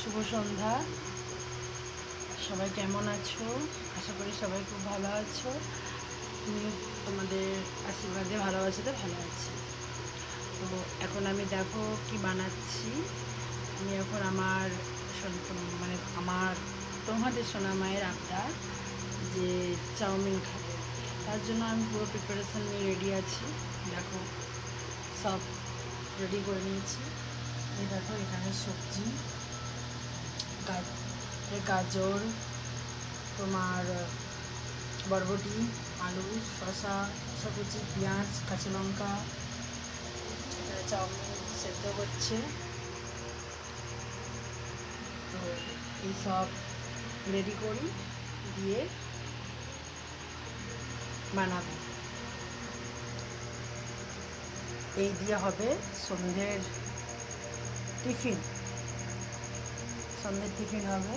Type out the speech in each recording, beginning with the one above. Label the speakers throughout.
Speaker 1: শুভ সন্ধ্যা। সবাই কেমন আছো? আশা করি সবাই খুব ভালো আছো। আমি তোমাদের আশীর্বাদে ভালোবাসাতে ভালো আছি। তো এখন আমি দেখো কি বানাচ্ছি। আমি এখন আমার তোমাদের সোনা মায়ের আবদার যে চাউমিন খাবে, তার জন্য আমি পুরো প্রিপারেশন নিয়ে রেডি আছি। দেখো সব রেডি করে নিয়েছি। এই দেখো এখানে সবজি, গাজর, তোমার বরবটি, আলু, শসা কুচি, পেঁয়াজ, কাঁচা লঙ্কা, চাউমিন সেদ্ধ হচ্ছে। তো এই সব রেডি করি, দিয়ে বানাবো। এই দিয়ে হবে সন্ধ্যের টিফিন হবে।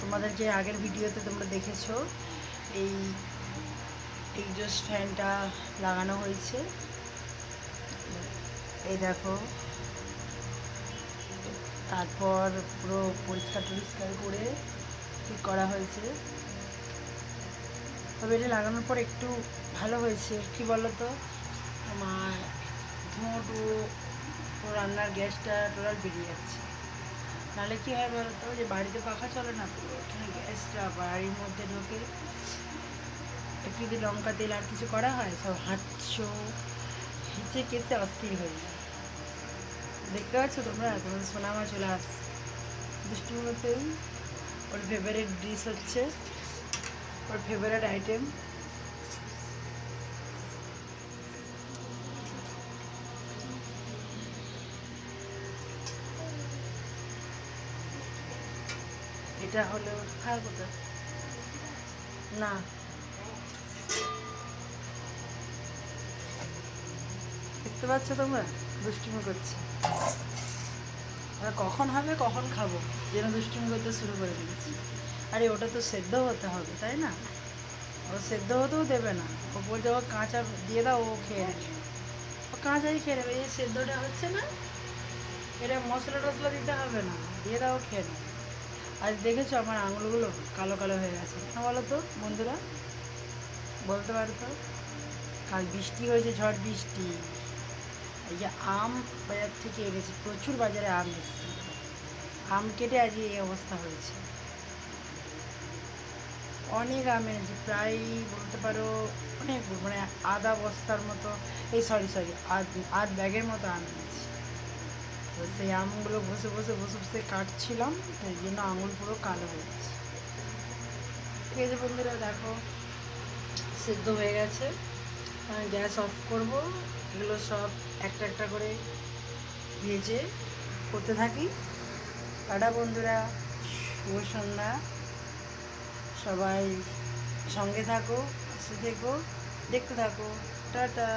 Speaker 1: তোমাদেরকে আগের ভিডিওতে তোমরা দেখেছো এই এক্সস্ট ফ্যানটা লাগানো হয়েছে। এই দেখো, তারপর পুরো পরিষ্কার করে ঠিক করা হয়েছে। তবে এটা লাগানোর পর একটু ভালো হয়েছে, কি বলো তো, তোমার ধোঁয়া রান্নার গ্যাসটা টোটাল বেরিয়ে যাচ্ছে। নাহলে কী হয় বলো তো, যে বাড়িতে পাখা চলে না, এখানে গ্যাসটা বাড়ির মধ্যে ঢোকে। একটু যদি লঙ্কা তেল আর কিছু করা হয়, সব হাঁচো হিচে কেসে অস্থির হয়ে যায়। দেখতে পাচ্ছ তোমাদের সোনামা চলে আসছে দুষ্টুর মতোই। ওর ফেভারিট ডিশ হচ্ছে, ওর ফেভারিট আইটেম। এটা হলো খাওয়ার কথা না, দেখতে পাচ্ছ তোমরা দুষ্টুমি করছে। আর কখন হবে কখন খাবো যেন দুষ্টুমি করতে শুরু করে দিয়েছি। আরে ওটা তো সেদ্ধ হতে হবে, তাই না? ও সেদ্ধ হতেও দেবে না, ও বলছে ও কাঁচা দিয়ে দাও, ও খেয়ে নেবে। ও কাঁচাই খেয়ে নেবে। এই সেদ্ধটা হচ্ছে না, এটা মশলা টশলা দিতে হবে না, দিয়ে দাও, খেয়ে নেবে। আজ দেখেছো আমার আঙুলগুলো কালো কালো হয়ে গেছে না, বলো তো বন্ধুরা, বলতে পারো তো? কাল বৃষ্টি হয়েছে, ঝড় বৃষ্টি। এই যে আম বাজার থেকে এনেছি, প্রচুর বাজারে আম এসেছে, আম কেটে আজকে এই অবস্থা হয়েছে। অনেক আম এনেছি, প্রায় বলতে পারো অনেক, মানে আধা বস্তার মতো, এই সরি আধ ব্যাগের মতো আম এনেছি। তো সেই আমগুলো বসে কাটছিলাম, সেই জন্য আঙুল পুরো কালো হয়ে গেছে। ঠিক আছে বন্ধুরা, দেখো সেদ্ধ হয়ে গেছে। আমি গ্যাস অফ করব। এগুলো সব একটা একটা করে ভেজে করতে থাকি। টাটা বন্ধুরা, শুভ সন্ধ্যা। সবাই সঙ্গে থাকো, পাশে থেকো, দেখতে থাকো। টাটা।